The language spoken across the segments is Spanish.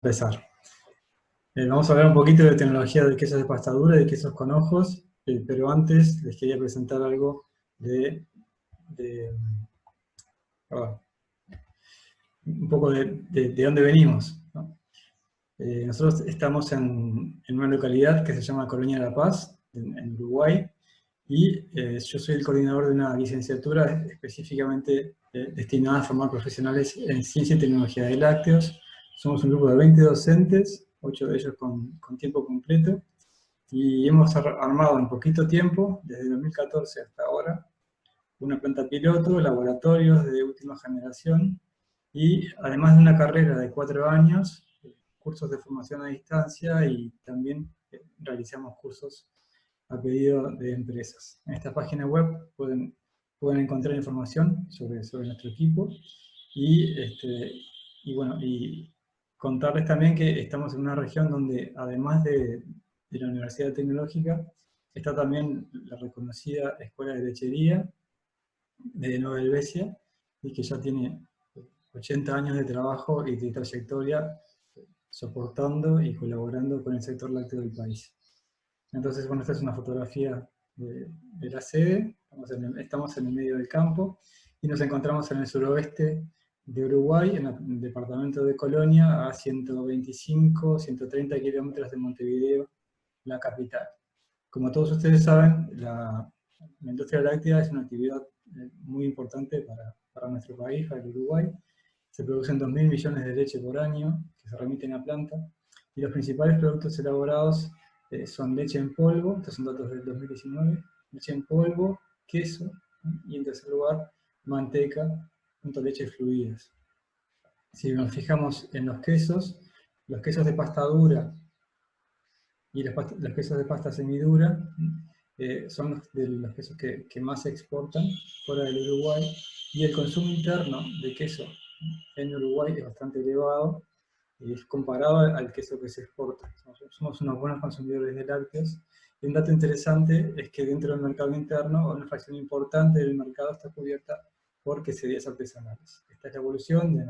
Empezar. Vamos a hablar un poquito de tecnología de quesos de pasta dura y de quesos con ojos, pero antes les quería presentar algo de, ah, un poco de dónde venimos, ¿no? Nosotros estamos en una localidad que se llama Colonia La Paz, en Uruguay, y yo soy el coordinador de una licenciatura específicamente destinada a formar profesionales en ciencia y tecnología de lácteos. Somos un grupo de 20 docentes, 8 de ellos con tiempo completo, y hemos armado en poquito tiempo, desde 2014 hasta ahora, una planta piloto, laboratorios de última generación, y además de una carrera de 4 años, cursos de formación a distancia, y también realizamos cursos a pedido de empresas. En esta página web pueden encontrar información sobre nuestro equipo, y bueno, y contarles también que estamos en una región donde, además de la Universidad Tecnológica, está también la reconocida Escuela de Lechería de Nueva Helvecia, y que ya tiene 80 años de trabajo y de trayectoria soportando y colaborando con el sector lácteo del país. Entonces, bueno, esta es una fotografía de la sede. Estamos en el medio del campo y nos encontramos en el suroeste de Uruguay, en el departamento de Colonia, a 125, 130 kilómetros de Montevideo, la capital. Como todos ustedes saben, la industria láctea es una actividad muy importante para nuestro país, para el Uruguay. Se producen 2.000 millones de leche por año que se remiten a planta, y los principales productos elaborados son leche en polvo, estos son datos del 2019, leche en polvo, queso, y en tercer lugar, manteca, junto a leches fluidas. Si nos fijamos en los quesos de pasta dura y los quesos de pasta semidura son los quesos que más se exportan fuera del Uruguay, y el consumo interno de queso en Uruguay es bastante elevado, y es comparado al queso que se exporta. Somos unos buenos consumidores de lácteos, y un dato interesante es que dentro del mercado interno, una fracción importante del mercado está cubierta por queserías artesanales. Esta es la evolución de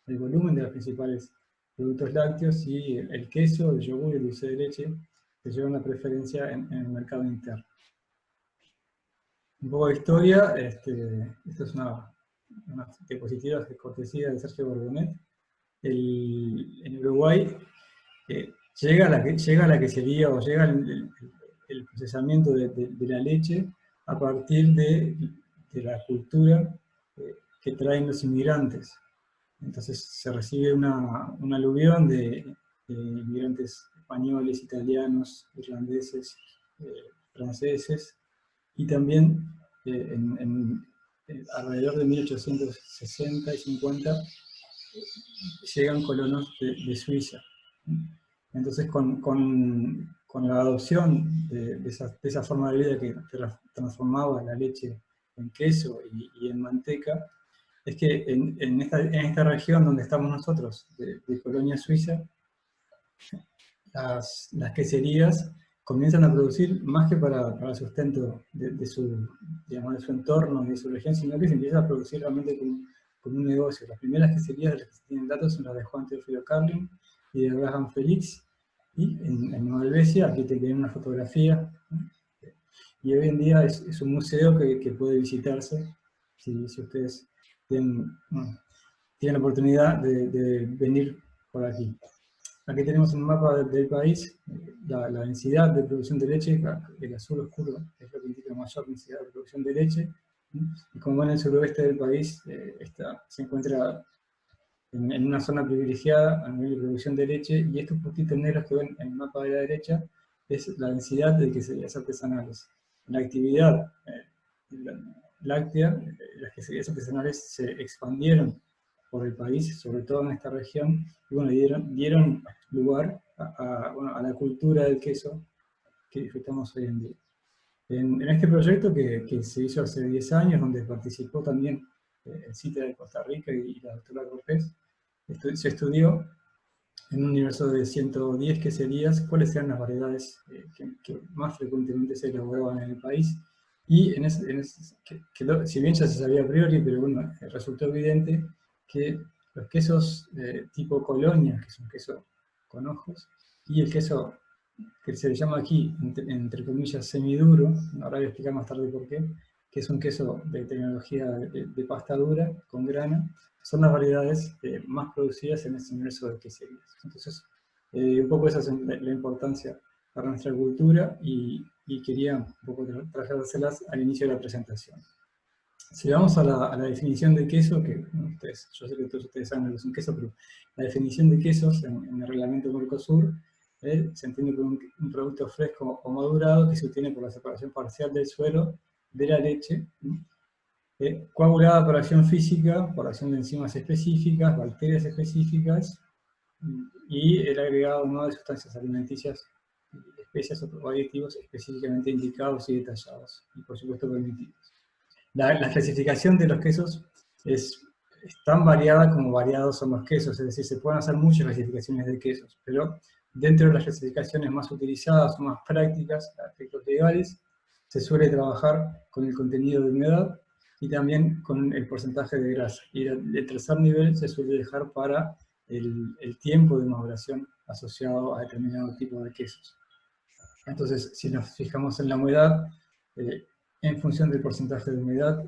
del volumen de los principales productos lácteos, y el queso, el yogur y el dulce de leche que llevan la preferencia en el mercado interno. Un poco de historia, esto es una diapositiva de cortesía de Sergio Borbonet. En Uruguay llega la quesería, o llega el procesamiento de la leche a partir de la cultura que traen los inmigrantes. Entonces se recibe un aluvión de inmigrantes españoles, italianos, irlandeses, franceses, y también alrededor de 1860 y 50 llegan colonos de Suiza. Entonces, con la adopción de esa forma de vida que transformaba la leche en queso y en manteca, es que en esta región donde estamos nosotros, de Colonia Suiza, las queserías comienzan a producir más que para el sustento de su entorno, de su región, sino que se empieza a producir realmente como un negocio. Las primeras queserías de las que se tienen datos son las de Juan Teófilo Carlin y de Abraham Félix, y en Nueva Helvecia, aquí te tienen una fotografía, y hoy en día es un museo que puede visitarse si ustedes tienen la oportunidad de venir por aquí. Aquí tenemos un mapa del país, la densidad de producción de leche. El azul oscuro es lo que indica mayor densidad de producción de leche, y como ven, en el suroeste del país se encuentra en una zona privilegiada a nivel de producción de leche, y estos puntitos negros que ven en el mapa de la derecha es la densidad de queserías artesanales. La actividad láctea, las queserías artesanales se expandieron por el país, sobre todo en esta región, y bueno, dieron lugar a la cultura del queso que disfrutamos hoy en día. En este proyecto que se hizo hace 10 años, donde participó también el CITES de Costa Rica y la doctora Cortés, se estudió en un universo de 110 queserías cuáles eran las variedades que más frecuentemente se elaboraban en el país, y si bien ya se sabía a priori, pero bueno, resultó evidente que los quesos tipo colonia, que es un queso con ojos, y el queso que se le llama aquí, entre comillas, semiduro, ahora voy a explicar más tarde por qué, que es un queso de tecnología de pasta dura, con grana, son las variedades más producidas en este universo de queserías. Entonces, un poco esa es la importancia para nuestra cultura y quería un poco trasladárselas al inicio de la presentación. Si vamos a la definición de queso, que bueno, yo sé que todos ustedes saben lo que es un queso, pero la definición de quesos en el reglamento Mercosur se entiende por un producto fresco o madurado que se obtiene por la separación parcial del suero de la leche, coagulada por acción física, por acción de enzimas específicas, bacterias específicas, y el agregado no de sustancias alimenticias, especias o aditivos específicamente indicados y detallados, y por supuesto permitidos. La clasificación de los quesos es tan variada como variados son los quesos, es decir, se pueden hacer muchas clasificaciones de quesos, pero dentro de las clasificaciones más utilizadas o más prácticas, a efectos legales, se suele trabajar con el contenido de humedad y también con el porcentaje de grasa. Y el tercer nivel se suele dejar para el tiempo de maduración asociado a determinado tipo de quesos. Entonces, si nos fijamos en la humedad, en función del porcentaje de humedad,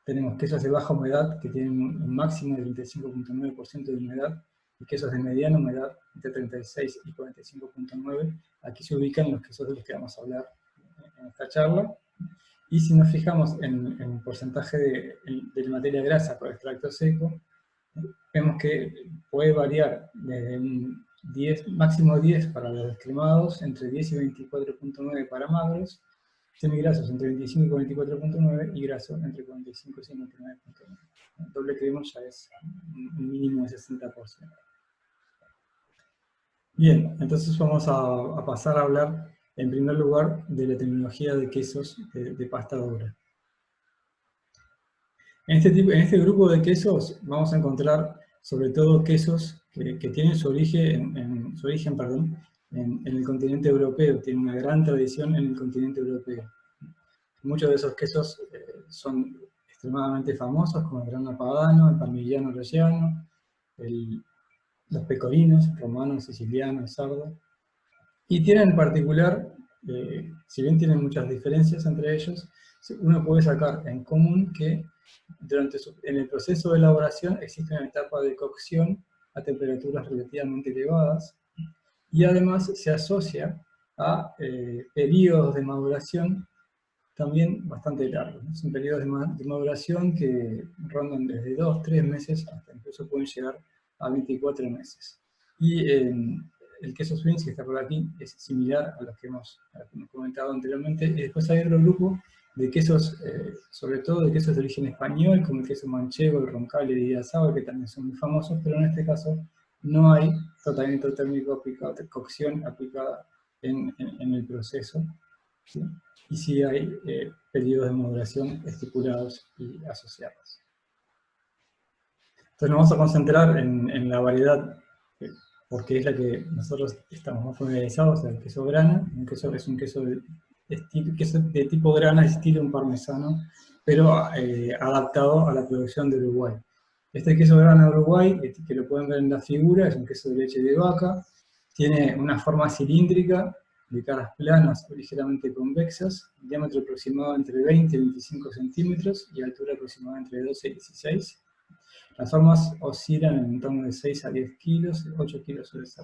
tenemos quesos de baja humedad que tienen un máximo de 35.9% de humedad y quesos de mediana humedad entre 36 y 45.9. Aquí se ubican los quesos de los que vamos a hablar en esta charla. Y si nos fijamos en el porcentaje de la materia grasa por extracto seco, vemos que puede variar desde un 10, máximo 10 para los descremados, entre 10 y 24.9 para magros, semigrasos entre 25 y 24.9 y grasos entre 45 y 59.9. El doble crema ya es un mínimo de 60%. Bien, entonces vamos a pasar a hablar en primer lugar de la terminología de quesos de pasta dura. En este grupo de quesos vamos a encontrar sobre todo quesos que tienen su origen, en el continente europeo, tienen una gran tradición en el continente europeo. Muchos de esos quesos son extremadamente famosos, como el grana padano, el parmigiano reggiano, los pecorinos, romano, siciliano, sardo. Y tienen en particular, si bien tienen muchas diferencias entre ellos, uno puede sacar en común que en el proceso de elaboración existe una etapa de cocción a temperaturas relativamente elevadas y además se asocia a periodos de maduración también bastante largos, ¿no? Son periodos de maduración que rondan desde 2-3 meses hasta incluso pueden llegar a 24 meses. Y el queso Swiss, que está por aquí, es similar a los que hemos comentado anteriormente. Y después hay otro grupo de quesos, sobre todo de quesos de origen español, como el queso manchego, el roncal y el asado, que también son muy famosos, pero en este caso no hay tratamiento térmico aplicado, cocción aplicada en el proceso, ¿sí? Y sí hay periodos de maduración estipulados y asociados. Entonces nos vamos a concentrar en la variedad, porque es la que nosotros estamos más familiarizados, el queso grana. Es un queso de tipo grana, estilo un parmesano, pero adaptado a la producción de Uruguay. Este queso grana de Uruguay, que lo pueden ver en la figura, es un queso de leche de vaca, tiene una forma cilíndrica, de caras planas o ligeramente convexas, diámetro aproximado entre 20 y 25 centímetros y altura aproximada entre 12 y 16. Las formas oscilan en torno de 6 a 10 kilos, 8 kilos suele ser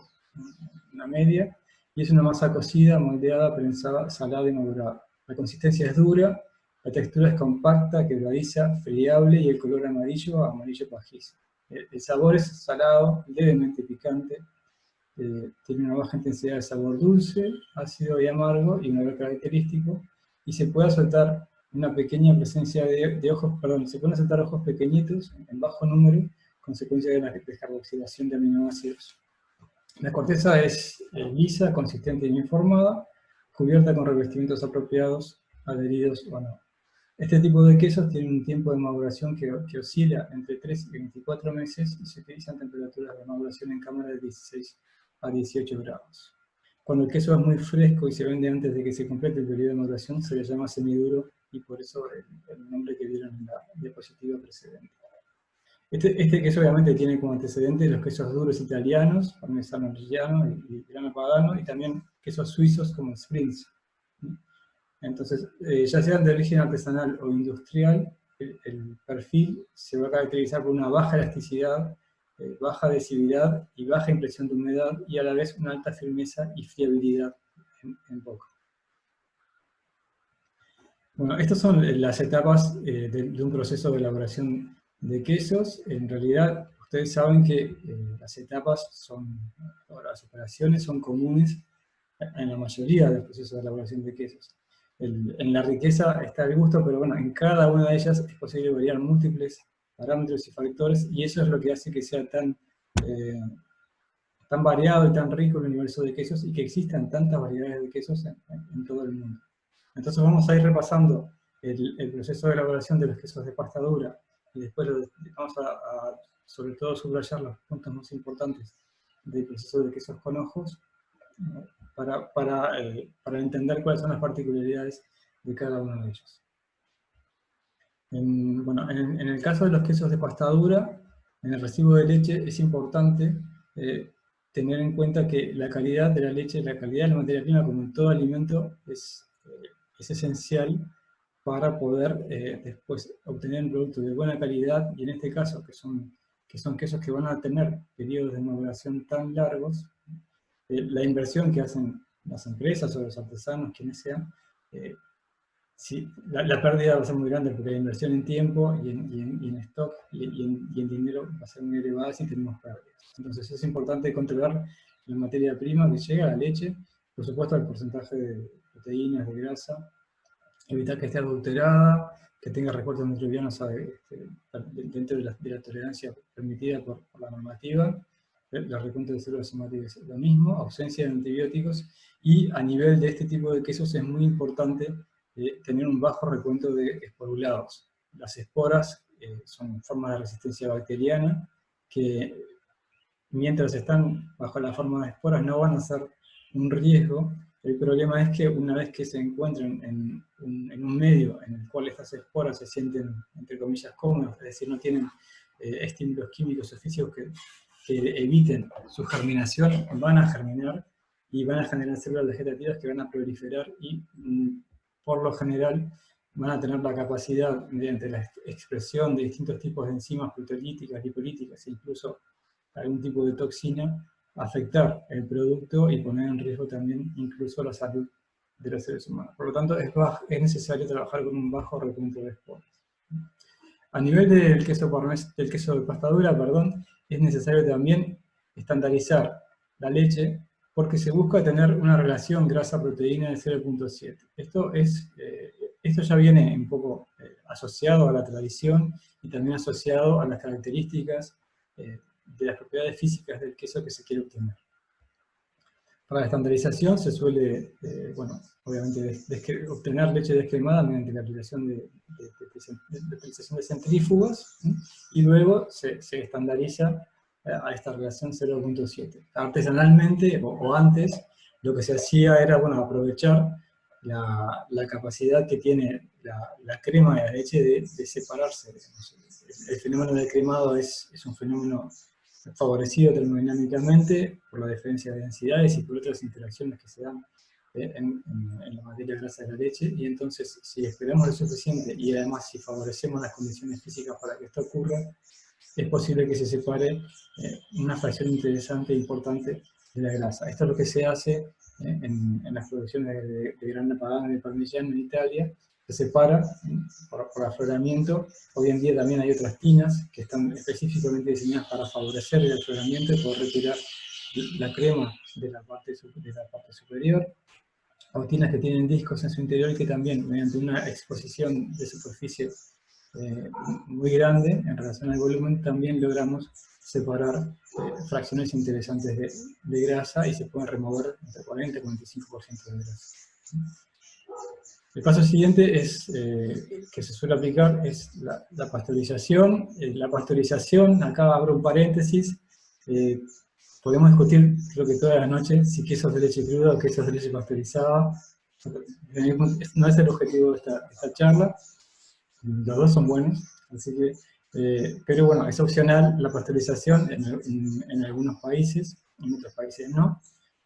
una media, y es una masa cocida, moldeada, prensada, salada y madurada. La consistencia es dura, la textura es compacta, quebradiza, friable y el color amarillo a amarillo pajizo. El sabor es salado, levemente picante, tiene una baja intensidad de sabor dulce, ácido y amargo y un olor característico, y se puede soltar una pequeña presencia de ojos, se pueden soltar ojos pequeñitos en bajo número, consecuencia de la descarboxilación de aminoácidos. La corteza es lisa, consistente y bien formada, cubierta con revestimientos apropiados, adheridos o no. Este tipo de quesos tiene un tiempo de maduración que oscila entre 3 y 24 meses y se utilizan temperaturas de maduración en cámara de 16 a 18 grados. Cuando el queso es muy fresco y se vende antes de que se complete el periodo de maduración, se le llama semiduro y por eso el nombre que vieron en la diapositiva precedente. Este queso obviamente tiene como antecedente los quesos duros italianos, parmesano reggiano y grana padano, y también quesos suizos como Springs. Entonces, ya sean de origen artesanal o industrial, el perfil se va a caracterizar por una baja elasticidad, baja adhesividad y baja impresión de humedad, y a la vez una alta firmeza y friabilidad en boca. Bueno, estas son las etapas de un proceso de elaboración de quesos. En realidad, ustedes saben que las etapas o las operaciones son comunes en la mayoría de los procesos de elaboración de quesos. En la riqueza está el gusto, pero bueno, en cada una de ellas es posible variar múltiples parámetros y factores, y eso es lo que hace que sea tan variado y tan rico el universo de quesos, y que existan tantas variedades de quesos en todo el mundo. Entonces vamos a ir repasando el proceso de elaboración de los quesos de pasta dura, y después vamos a sobre todo subrayar los puntos más importantes del proceso de quesos con ojos, para entender cuáles son las particularidades de cada uno de ellos. En el caso de los quesos de pasta dura, en el recibo de leche es importante tener en cuenta que la calidad de la leche, la calidad de la materia prima, como en todo alimento, es esencial para poder después obtener un producto de buena calidad, y en este caso, que son quesos que van a tener periodos de maduración tan largos, la inversión que hacen las empresas o los artesanos, quienes sean, sí, la pérdida va a ser muy grande, porque la inversión en tiempo y en stock y en dinero va a ser muy elevada si tenemos pérdidas. Entonces es importante controlar la materia prima que llega a la leche, por supuesto el porcentaje de proteínas, de grasa, evitar que esté adulterada, que tenga recuerdos microbianos dentro de la tolerancia permitida por la normativa. La recuento de células somáticas es lo mismo, ausencia de antibióticos, y a nivel de este tipo de quesos es muy importante tener un bajo recuento de esporulados. Las esporas son formas de resistencia bacteriana que, mientras están bajo la forma de esporas, no van a ser un riesgo. El problema es que una vez que se encuentran en un medio en el cual estas esporas se sienten, entre comillas, cómodas, es decir, no tienen estímulos químicos o físicos que eviten su germinación, van a germinar y van a generar células vegetativas que van a proliferar y, por lo general, van a tener la capacidad, mediante la expresión de distintos tipos de enzimas proteolíticas, lipolíticas e incluso algún tipo de toxina, afectar el producto y poner en riesgo también incluso la salud de los seres humanos. Por lo tanto, es necesario trabajar con un bajo recuento de esporas. A nivel del queso de pasta dura, es necesario también estandarizar la leche, porque se busca tener una relación grasa-proteína de 0.7. Esto ya viene un poco asociado a la tradición y también asociado a las características de las propiedades físicas del queso que se quiere obtener. Para la estandarización se suele, obviamente, obtener leche descremada mediante la aplicación de utilización de centrífugas, y luego se estandariza a esta relación 0.7. Artesanalmente, o antes, lo que se hacía era aprovechar la capacidad que tiene la crema de la leche de separarse. El fenómeno del cremado es un fenómeno favorecido termodinámicamente por la diferencia de densidades y por otras interacciones que se dan en la materia grasa de la leche, y entonces, si esperamos lo suficiente y además si favorecemos las condiciones físicas para que esto ocurra, es posible que se separe una fracción interesante e importante de la grasa. Esto es lo que se hace en las producciones de grana padano y de parmigiano en Italia. Se separa por afloramiento. Hoy en día también hay otras tinas que están específicamente diseñadas para favorecer el afloramiento y poder retirar la crema de la parte superior. Hay tinas que tienen discos en su interior y que también, mediante una exposición de superficie muy grande en relación al volumen, también logramos separar fracciones interesantes de grasa, y se pueden remover entre 40 y 45% de grasa. El paso siguiente que se suele aplicar es la pasteurización. La pasteurización, acá abro un paréntesis, podemos discutir, creo que toda la noche, si quesos de leche cruda o quesos de leche pasteurizada. No es el objetivo de esta charla. Los dos son buenos, así que Pero bueno, es opcional la pasteurización en algunos países, en otros países no.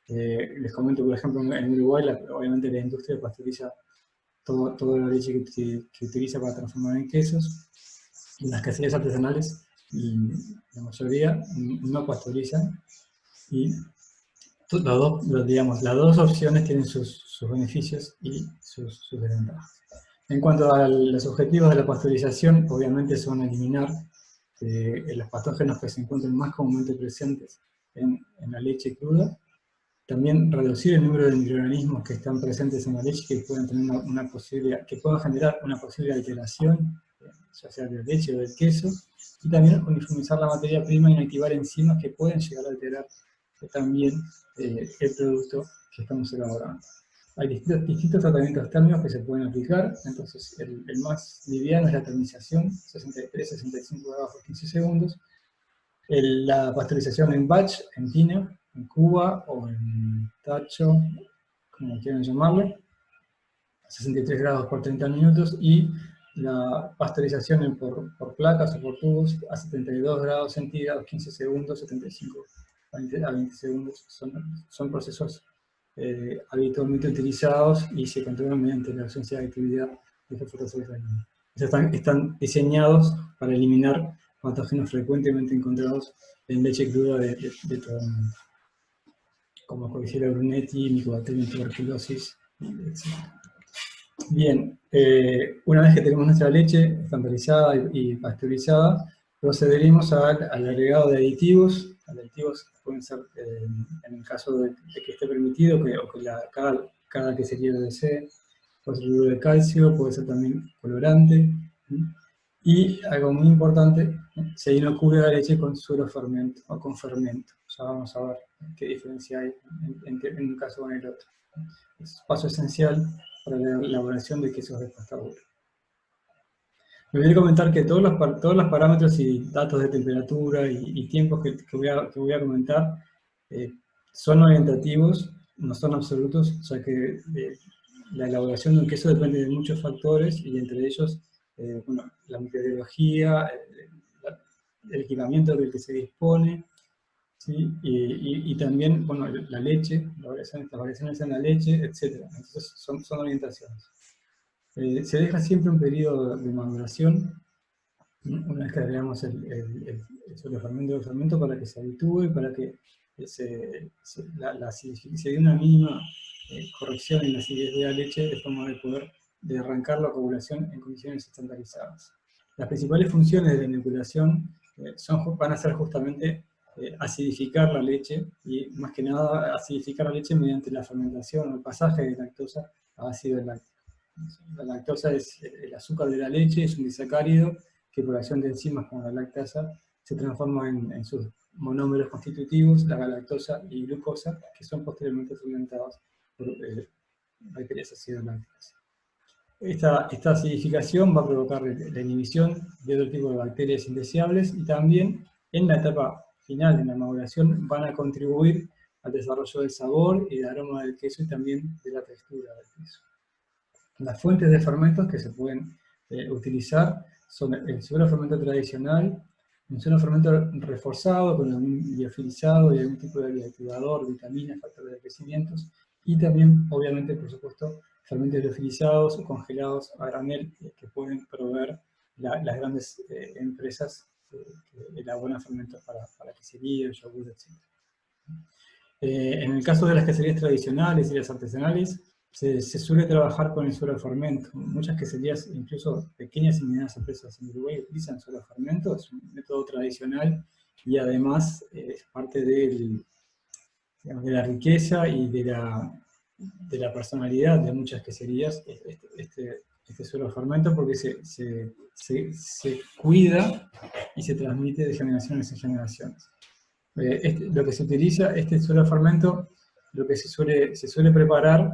Les comento, por ejemplo, en Uruguay, obviamente la industria pasteuriza toda la leche que utiliza para transformar en quesos. Y las queserías artesanales, la mayoría, no pasteurizan. Y digamos, las dos opciones tienen sus beneficios y sus desventajas. En cuanto a los objetivos de la pasteurización, obviamente son eliminar los patógenos que se encuentran más comúnmente presentes en la leche cruda, también reducir el número de microorganismos que están presentes en la leche que puedan tener que puedan generar una posible alteración, ya sea de la leche o del queso, y también uniformizar la materia prima e inactivar enzimas que pueden llegar a alterar también el producto que estamos elaborando. Hay distintos tratamientos térmicos que se pueden aplicar, entonces el más liviano es la termización, 63-65 grados por 15 segundos, la pasteurización en batch, en tina, en cuba o en tacho, como quieran llamarlo, 63 grados por 30 minutos, y la pasteurización por placas o por tubos a 72 grados centígrados, 15 segundos, 75 a 20 segundos. Son procesos habitualmente utilizados y se controlan mediante la ausencia de actividad de fosforescencia. Están diseñados para eliminar patógenos frecuentemente encontrados en leche cruda de todo el mundo, como Coxiella brunetti, Mycobacterium tuberculosis, etc. Bien, una vez que tenemos nuestra leche estandarizada y pasteurizada, procederemos al agregado de aditivos. Aditivos pueden ser, en el caso de que esté permitido, o que cada quesería lo desee, puede ser cloruro de calcio, puede ser también colorante. Y algo muy importante, se inocula la leche con suero fermento o con fermento. Ya vamos a ver qué diferencia hay en un caso o en el otro. Es un paso esencial para la elaboración de quesos de pasta dura. Me voy a comentar que todos los parámetros y datos de temperatura y tiempos que voy a comentar son orientativos, no son absolutos, ya que la elaboración de un queso depende de muchos factores, y entre ellos bueno, la microbiología, el equipamiento del que se dispone, ¿sí? Y también, bueno, la leche, las variaciones en la leche, etc. Entonces son orientaciones. Se deja siempre un periodo de maduración, ¿no? Una vez que agregamos el fermento para que se habitúe, para que se dé una mínima corrección en la acidez de la leche, de forma de arrancar la coagulación en condiciones estandarizadas. Las principales funciones de la inoculación van a ser justamente acidificar la leche, y más que nada acidificar la leche mediante la fermentación o el pasaje de lactosa a ácido láctico. La lactosa es el azúcar de la leche, es un disacárido que por acción de enzimas como la lactasa se transforma en sus monómeros constitutivos, la galactosa y glucosa, que son posteriormente fermentados por bacterias ácido lácticas. Esta acidificación va a provocar la inhibición de otro tipo de bacterias indeseables, y también en la etapa final, en la maduración, van a contribuir al desarrollo del sabor y del aroma del queso, y también de la textura del queso. Las fuentes de fermentos que se pueden utilizar son el suero fermento tradicional, un suero fermento reforzado con algún liofilizado y algún tipo de bioactivador, vitaminas, factores de crecimiento, y también, obviamente, por supuesto, fermentos liofilizados o congelados a granel que pueden proveer las grandes empresas que elaboran fermentos para queserías, yogur, etc. En el caso de las queserías tradicionales y las artesanales, se suele trabajar con el suero de fermento. Muchas queserías, incluso pequeñas y medianas empresas en Uruguay, utilizan suero de fermento. Es un método tradicional y además es parte de la riqueza y de la personalidad de muchas queserías, este suero de fermento, porque se cuida y se transmite de generaciones en generaciones. Lo que se utiliza, este suero de fermento, lo que se suele preparar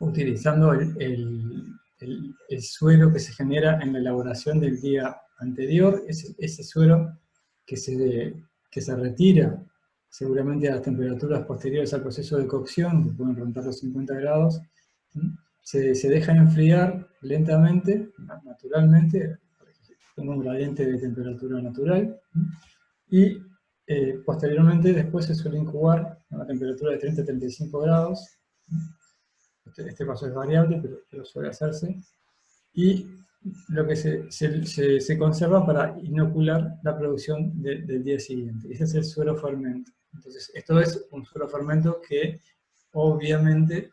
utilizando el suero que se genera en la elaboración del día anterior, ese suero que se retira seguramente a las temperaturas posteriores al proceso de cocción, que pueden rondar los 50 grados, se deja enfriar lentamente, naturalmente, tengo un gradiente de temperatura natural, y posteriormente después se suele incubar a una temperatura de 30 a 35 grados. Este paso es variable, pero suele hacerse. Y lo que se conserva para inocular la producción del día siguiente. Ese es el suero fermento. Entonces, esto es un suero fermento que obviamente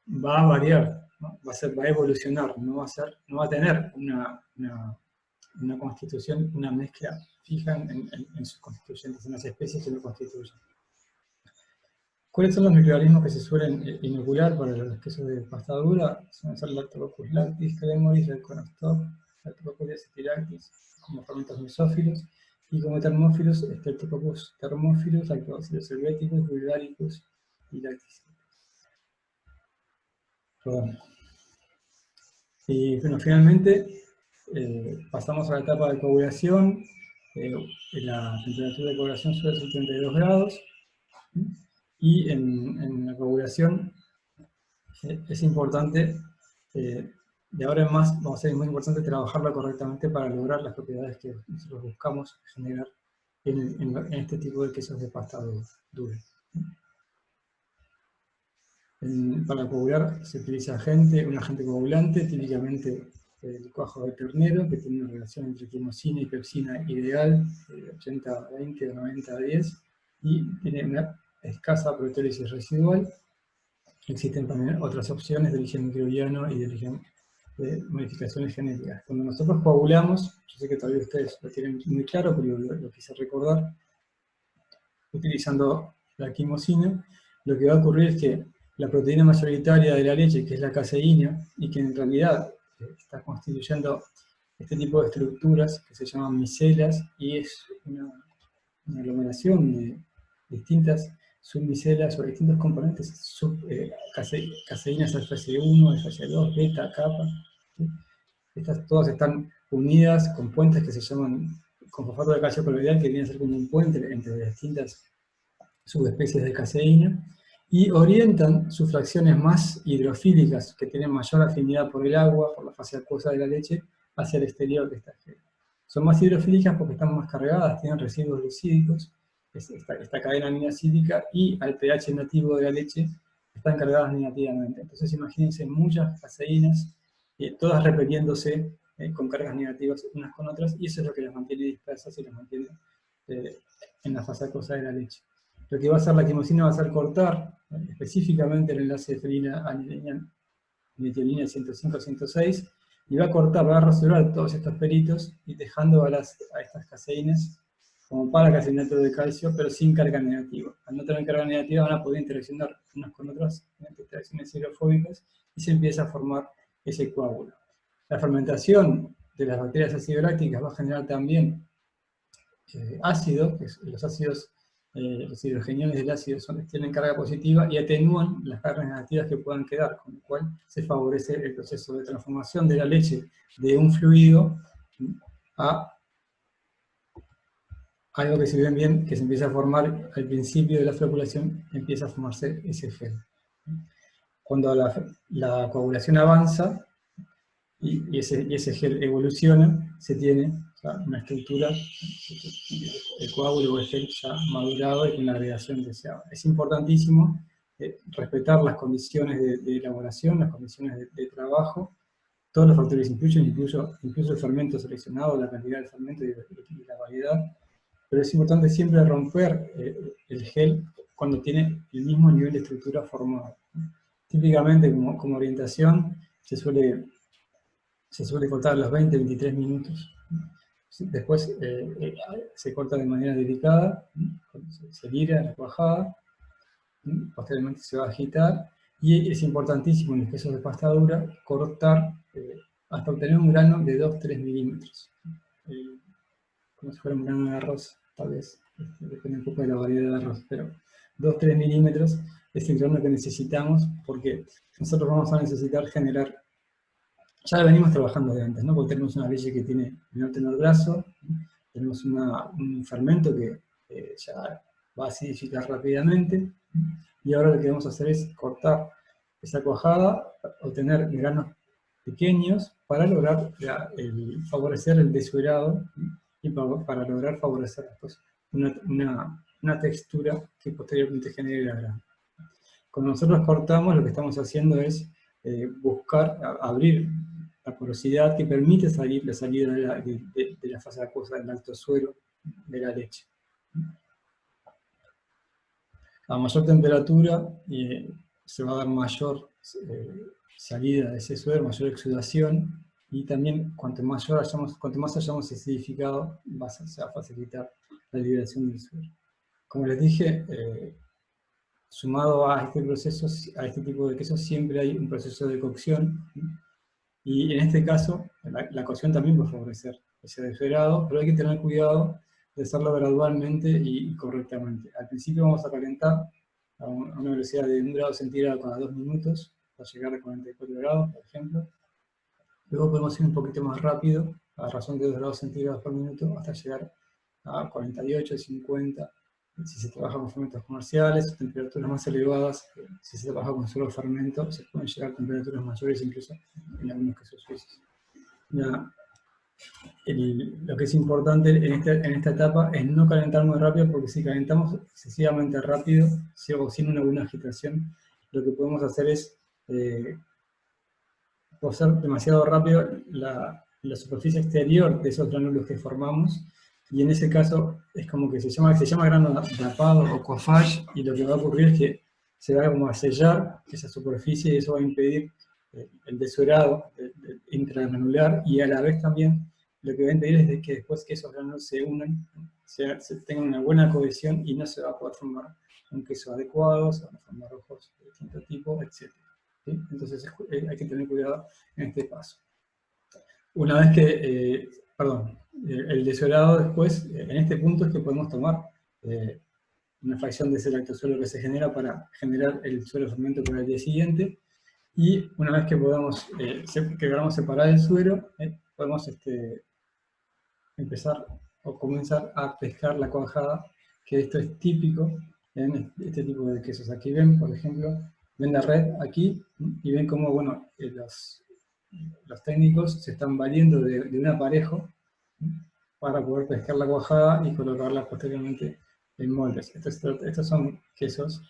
va a variar, ¿no? Va a evolucionar, no va a tener una constitución, una mezcla fija en sus constituyentes, en las especies que lo constituyen. ¿Cuáles son los microorganismos que se suelen inocular para los quesos de pasta dura? Suelen ser Lactococcus lactis, Cremoris, Leuconostoc, Lactococcus acetylactis, como fermentos mesófilos, y como termófilos, Streptococcus thermophilus, Lactobacillus helveticus, Bulgaricus y Lacticida. Perdón. Y bueno, finalmente pasamos a la etapa de coagulación. La temperatura de coagulación suele ser 32 grados. Y en la coagulación es importante, de ahora en más, vamos a ser muy importante trabajarla correctamente para lograr las propiedades que nosotros buscamos generar en este tipo de quesos de pasta dura. Para coagular se utiliza un agente coagulante, típicamente el cuajo de ternero, que tiene una relación entre quimosina y pepsina ideal, de 80-20 o 90-10, y tiene una escasa proteólisis residual. Existen también otras opciones de origen microbiano y de origen de modificaciones genéticas. Cuando nosotros coagulamos, yo sé que todavía ustedes lo tienen muy claro, pero lo quise recordar, utilizando la quimosina, lo que va a ocurrir es que la proteína mayoritaria de la leche, que es la caseína, y que en realidad está constituyendo este tipo de estructuras que se llaman micelas, y es una aglomeración de distintas submicelas o distintos componentes, caseínas alfa-C1, alfa-C2, beta, kappa. ¿Sí? Estas todas están unidas con puentes que se llaman con fosfato de calcio coloidal, que viene a ser como un puente entre distintas subespecies de caseína, y orientan sus fracciones más hidrofílicas, que tienen mayor afinidad por el agua, por la fase acuosa de la leche, hacia el exterior de esta gel. Son más hidrofílicas porque están más cargadas, tienen residuos glucídicos, esta cadena aminocídica, y al pH nativo de la leche están cargadas negativamente. Entonces imagínense muchas caseínas, todas repeliéndose con cargas negativas unas con otras, y eso es lo que las mantiene dispersas y las mantiene en la fase acuosa de la leche. Lo que va a hacer la quimosina va a ser cortar específicamente el enlace de ferina a metionina 105-106, y va a cortar, va a rasurar todos estos peritos, y dejando a estas caseínas como para caseinato de calcio, pero sin carga negativa. Al no tener carga negativa van a poder interaccionar unas con otras mediante interacciones hidrofóbicas, y se empieza a formar ese coágulo. La fermentación de las bacterias acidolácticas va a generar también ácido, que los ácidos, los hidrogeniones del ácido tienen carga positiva y atenúan las cargas negativas que puedan quedar, con lo cual se favorece el proceso de transformación de la leche de un fluido a algo que, si ven bien, que se empieza a formar al principio de la floculación, empieza a formarse ese gel. Cuando la coagulación avanza y ese gel evoluciona, se tiene una estructura, el coágulo o el gel ya madurado y con la agregación deseada. Es importantísimo respetar las condiciones de elaboración, las condiciones de trabajo. Todos los factores influyen, incluso el fermento seleccionado, la cantidad del fermento y la variedad. Pero es importante siempre romper el gel cuando tiene el mismo nivel de estructura formado. Típicamente, como orientación, se suele cortar a los 20-23 minutos. Después se corta de manera delicada, se gira la cuajada, posteriormente se va a agitar, y es importantísimo en los quesos de pasta dura cortar hasta obtener un grano de 2-3 milímetros. Como si fuera un grano de arroz, tal vez, depende un poco de la variedad de arroz, pero 2-3 milímetros es el grano que necesitamos, porque nosotros vamos a necesitar generar, ya venimos trabajando de antes, ¿no? Porque tenemos una leche que tiene menor tenor graso, tenemos un fermento que ya va a acidificar rápidamente, y ahora lo que vamos a hacer es cortar esa cuajada, obtener granos pequeños para lograr favorecer el desuerado y para lograr favorecer después una textura que posteriormente genere la grana. Cuando nosotros cortamos, lo que estamos haciendo es buscar abrir la porosidad que permite la salida de la fase acuosa del alto suero de la leche. A mayor temperatura se va a dar mayor salida de ese suero, mayor exudación, y también cuanto más hayamos acidificado, se va a facilitar la liberación del suero. Como les dije, sumado a este proceso, a este tipo de quesos, siempre hay un proceso de cocción, y en este caso, la cocción también va a favorecer ese desuerado, pero hay que tener cuidado de hacerlo gradualmente y correctamente. Al principio vamos a calentar a una velocidad de 1 grado centígrado cada 2 minutos, para llegar a 44 grados, por ejemplo. Luego podemos ir un poquito más rápido, a razón de 2 grados centígrados por minuto, hasta llegar a 48, 50. Si se trabaja con fermentos comerciales, temperaturas más elevadas, si se trabaja con solo fermento, se pueden llegar a temperaturas mayores incluso en algunos casos suizos. Lo que es importante en esta etapa es no calentar muy rápido, porque si calentamos excesivamente rápido, o sin una buena agitación, lo que podemos hacer es cocer demasiado rápido la superficie exterior de esos granulos que formamos, y en ese caso es como que se llama grano tapado o coffage, y lo que va a ocurrir es que se va como a sellar esa superficie, y eso va a impedir el desuerado intragranular, y a la vez también lo que va a impedir es que después que esos granulos se unan, tengan una buena cohesión, y no se va a poder formar un queso adecuado, se van a formar ojos de distinto tipo, etc. ¿Sí? Entonces hay que tener cuidado en este paso. Una vez que, el desuerado después, en este punto es que podemos tomar una fracción de ese lactosuero que se genera para generar el suero fermento para el día siguiente, y una vez que logramos separar el suero, podemos empezar o comenzar a pescar la cuajada, que esto es típico en este tipo de quesos. Aquí ven, por ejemplo, ven la red aquí, y ven cómo, bueno, los técnicos se están valiendo de un aparejo para poder pescar la cuajada y colocarla posteriormente en moldes. Estos son quesos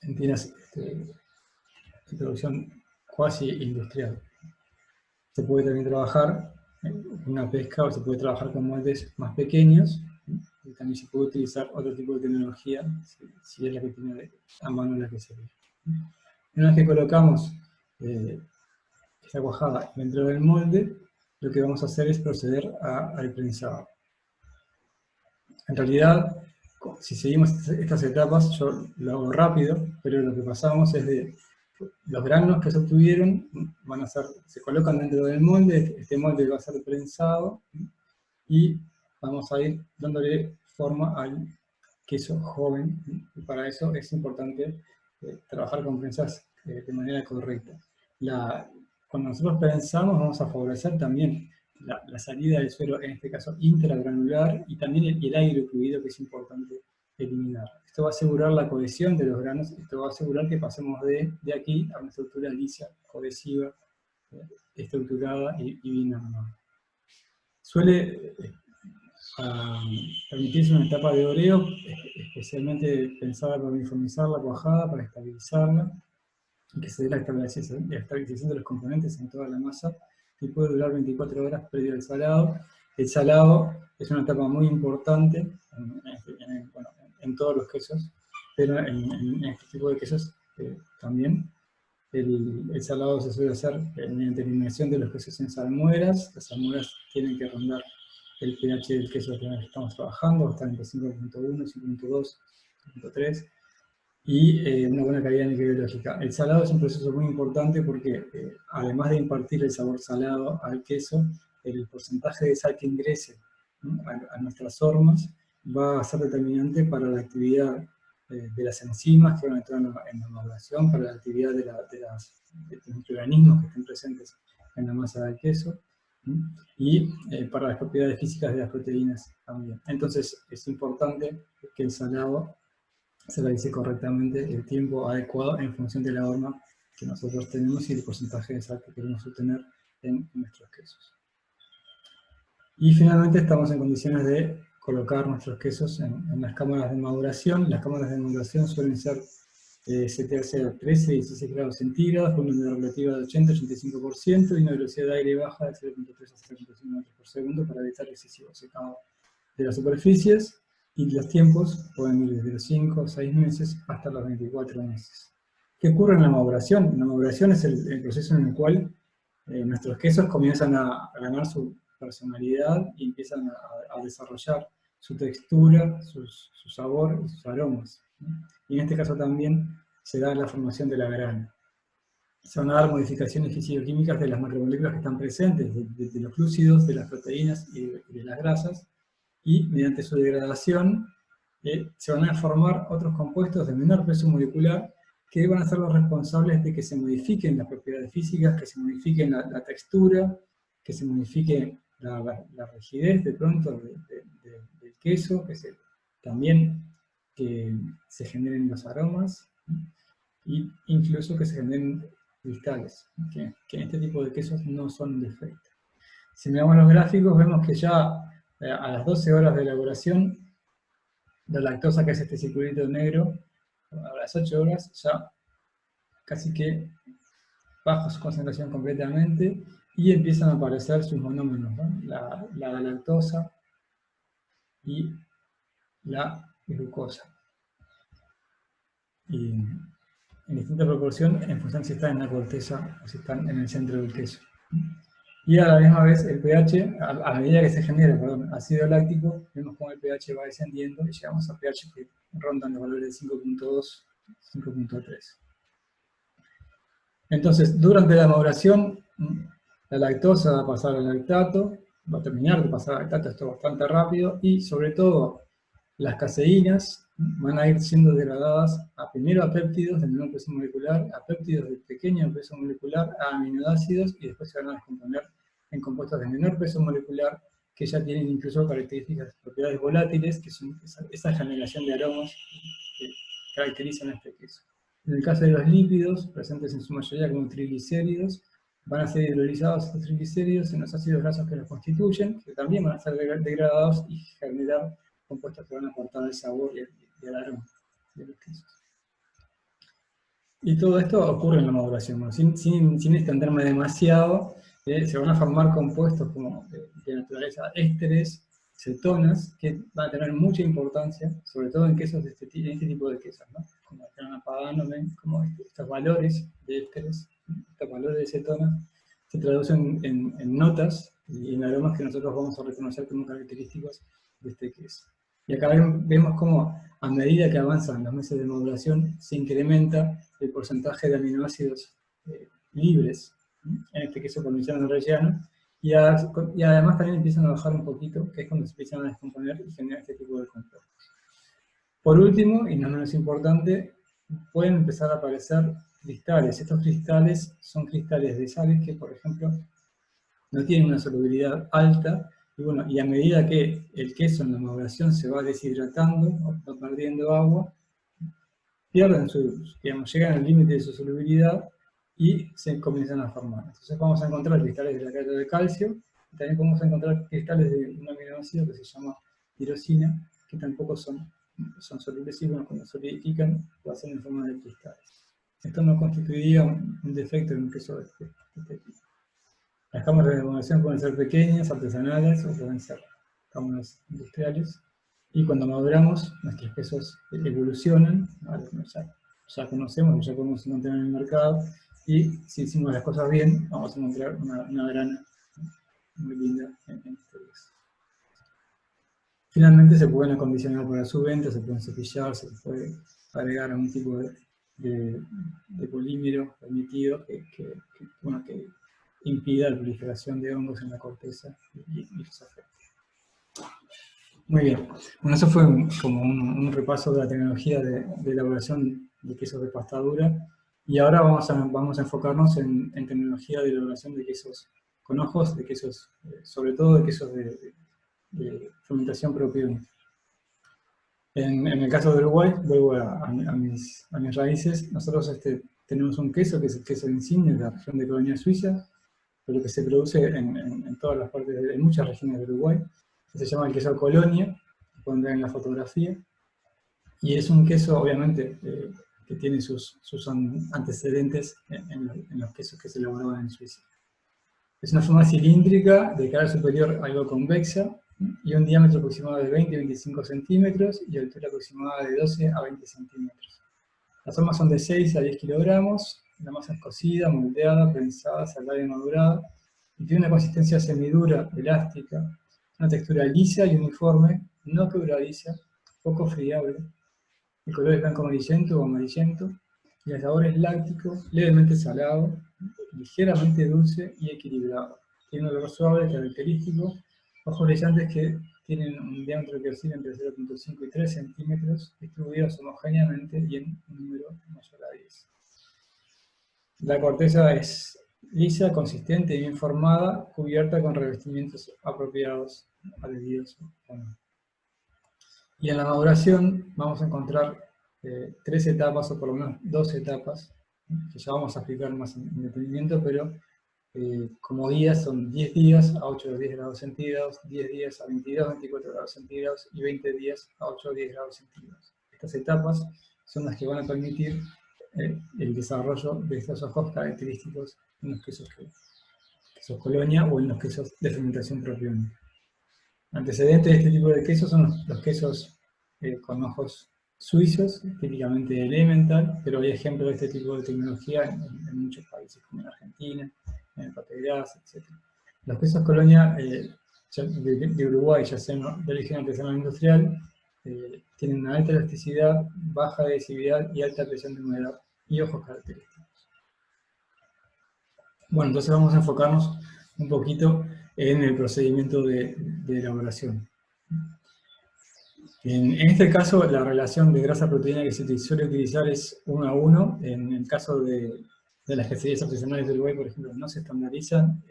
en tinas de producción cuasi industrial. Se puede también trabajar una pesca, o se puede trabajar con moldes más pequeños, y también se puede utilizar otro tipo de tecnología, si es la que tiene a mano la quesería. Una vez que colocamos esta cuajada dentro del molde, lo que vamos a hacer es proceder al prensado. En realidad, si seguimos estas etapas, yo lo hago rápido, pero lo que pasamos es de los granos que se obtuvieron se colocan dentro del molde. Este molde va a ser prensado, y vamos a ir dándole forma al queso joven, y para eso es importante trabajar con prensas de manera correcta. Cuando nosotros prensamos, vamos a favorecer también la salida del suero, en este caso intragranular, y también el aire fluido, que es importante eliminar. Esto va a asegurar la cohesión de los granos, esto va a asegurar que pasemos de aquí a una estructura lisa, cohesiva, estructurada y bien armada. Suele permitirse una etapa de oreo, especialmente pensada para uniformizar la cuajada, para estabilizarla, y que se dé la estabilización de los componentes en toda la masa, y puede durar 24 horas previo al salado. El salado es una etapa muy importante en todos los quesos, pero en este tipo de quesos también. El salado se suele hacer mediante eliminación de los quesos en salmueras. Las salmueras tienen que rondar el pH del queso que estamos trabajando, está entre 5.1, 5.2, 5.3, y una buena calidad microbiológica. El salado es un proceso muy importante porque, además de impartir el sabor salado al queso, el porcentaje de sal que ingrese a nuestras hormas va a ser determinante para la actividad de las enzimas que van a entrar en la maduración, para la actividad de los microorganismos que estén presentes en la masa del queso, y para las propiedades físicas de las proteínas también. Entonces es importante que el salado se realice correctamente el tiempo adecuado en función de la horma que nosotros tenemos y el porcentaje de sal que queremos obtener en nuestros quesos. Y finalmente estamos en condiciones de colocar nuestros quesos en las cámaras de maduración. Las cámaras de maduración suelen ser setearse a 13-16 grados centígrados, con una humedad relativa de 80-85% y una velocidad de aire baja de 0.3 a 0.5 metros por segundo para evitar excesivo secado de las superficies, y los tiempos pueden ir desde los 5 o 6 meses hasta los 24 meses. ¿Qué ocurre en la maduración? La maduración es el proceso en el cual nuestros quesos comienzan a ganar su personalidad y empiezan a desarrollar su textura, su sabor y sus aromas, ¿no? Y en este caso también se da la formación de la grana. Se van a dar modificaciones fisicoquímicas de las macromoléculas que están presentes, de los glúcidos, de las proteínas y de las grasas, y mediante su degradación se van a formar otros compuestos de menor peso molecular que van a ser los responsables de que se modifiquen las propiedades físicas, que se modifiquen la textura, que se modifique la rigidez de pronto del queso, también que se generen los aromas, e incluso que se generen cristales, que en este tipo de quesos no son un defecto. Si miramos los gráficos, vemos que ya a las 12 horas de elaboración, la lactosa, que es este circulito negro, a las 8 horas ya casi que baja su concentración completamente y empiezan a aparecer sus monómeros, ¿no? La lactosa y la glucosa. Y en distinta proporción en función si están en la corteza o si están en el centro del queso. Y a la misma vez el pH, a medida que se genera ácido láctico, vemos cómo el pH va descendiendo y llegamos a pH que rondan los valores de 5.2, 5.3. Entonces, durante la maduración, la lactosa va a pasar al lactato, va a terminar de pasar al lactato, esto bastante rápido, y sobre todo las caseínas van a ir siendo degradadas primero a péptidos de menor peso molecular, a péptidos de pequeño peso molecular, a aminoácidos, y después se van a descomponer en compuestos de menor peso molecular, que ya tienen incluso características, propiedades volátiles, que son esa generación de aromas que caracterizan a este queso. En el caso de los lípidos, presentes en su mayoría como triglicéridos, van a ser hidrolizados estos triglicéridos en los ácidos grasos que los constituyen, que también van a ser degradados y generar compuestos que van a aportar el sabor y el aroma de los quesos. Y todo esto ocurre en la maduración. Bueno, sin extenderme demasiado, se van a formar compuestos como de naturaleza ésteres, cetonas, que van a tener mucha importancia, sobre todo en quesos en este tipo de quesos, ¿no? Como el grana padano, ven como estos valores de ésteres, estos valores de cetonas, se traducen en notas y en aromas que nosotros vamos a reconocer como característicos de este queso. Y acá vemos cómo a medida que avanzan los meses de maduración se incrementa el porcentaje de aminoácidos libres en este queso parmesano relleno, y además también empiezan a bajar un poquito, que es cuando se empiezan a descomponer y generar este tipo de compuestos. Por último, y no menos importante, pueden empezar a aparecer cristales. Estos cristales son cristales de sales que, por ejemplo, no tienen una solubilidad alta, y a medida que el queso en la maduración se va deshidratando, va perdiendo agua, pierden llegan al límite de su solubilidad y se comienzan a formar. Entonces vamos a encontrar cristales de lactato de calcio, y también vamos a encontrar cristales de un aminoácido que se llama tirosina, que tampoco son solubles, y cuando solidifican lo hacen en forma de cristales. Esto no constituiría un defecto en un queso de este tipo. Las cámaras de maduración pueden ser pequeñas, artesanales, o pueden ser cámaras industriales. Y cuando maduramos, nuestros quesos evolucionan a lo que ya conocemos, ya podemos encontrar en el mercado. Y si hicimos las cosas bien, vamos a encontrar una grana muy linda en este queso. Finalmente se pueden acondicionar para su venta, se pueden cepillar, se puede agregar algún tipo de polímero permitido que impida la proliferación de hongos en la corteza y sus efectos. Muy bien, bueno, eso fue como un repaso de la tecnología de elaboración de quesos de pasta dura, y ahora vamos a enfocarnos en tecnología de elaboración de quesos con ojos, de quesos, sobre todo de quesos de fermentación propiónica. En el caso de Uruguay, vuelvo a mis raíces, nosotros tenemos un queso, que es el queso de Insignia, de la región de Colonia Suiza, pero que se produce en todas las partes, en muchas regiones de Uruguay, que se llama el queso Colonia, lo pueden ver en la fotografía, y es un queso, obviamente, que tiene sus antecedentes en los quesos que se elaboraban en Suiza. Es una forma cilíndrica, de cara superior algo convexa, y un diámetro aproximado de 20 a 25 centímetros, y altura aproximada de 12 a 20 centímetros. Las formas son de 6 a 10 kilogramos, la masa es cocida, moldeada, prensada, salada y madurada, y tiene una consistencia semidura, elástica, una textura lisa y uniforme, no quebradiza, poco friable. El color es blanco amarillento o amarillento, y el sabor es láctico, levemente salado, ligeramente dulce y equilibrado. Tiene un olor suave, característico, ojos brillantes que tienen un diámetro que oscila entre 0.5 y 3 centímetros, distribuidos homogéneamente y en un número mayor a 10. La corteza es lisa, consistente y bien formada, cubierta con revestimientos apropiados, adheridos o no. Y en la maduración vamos a encontrar 3 etapas, o por lo menos 2 etapas, que ya vamos a explicar más en detenimiento, pero como días son 10 días a 8 o 10 grados centígrados, 10 días a 22 24 grados centígrados y 20 días a 8 o 10 grados centígrados. Estas etapas son las que van a permitir el desarrollo de estos ojos característicos en los quesos Colonia o en los quesos de fermentación propiónica. Antecedentes de este tipo de quesos son los quesos con ojos suizos, típicamente Elemental, pero hay ejemplos de este tipo de tecnología en muchos países, como en Argentina, en el Pategras, etc. Los quesos Colonia de Uruguay, ya sean de origen artesanal industrial, tienen una alta elasticidad, baja adhesividad y alta presión de humedad y ojos característicos. Bueno, entonces vamos a enfocarnos un poquito en el procedimiento de elaboración. En este caso, la relación de grasa-proteína que se suele utilizar es 1 a 1. En el caso de las quesadillas artesanales de Uruguay, por ejemplo, no se estandarizan.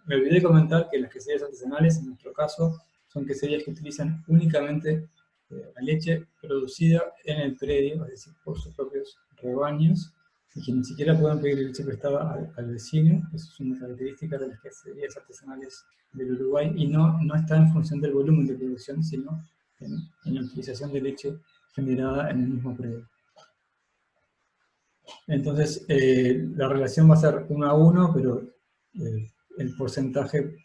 Me olvidé comentar que las quesadillas artesanales, en nuestro caso, son quesadillas que utilizan únicamente la leche producida en el predio, es decir, por sus propios rebaños, y que ni siquiera pueden pedir leche prestada al vecino. Eso es una característica de las quesadillas artesanales del Uruguay, y no está en función del volumen de producción, sino en la utilización de leche generada en el mismo predio. Entonces, la relación va a ser 1 a 1, pero el porcentaje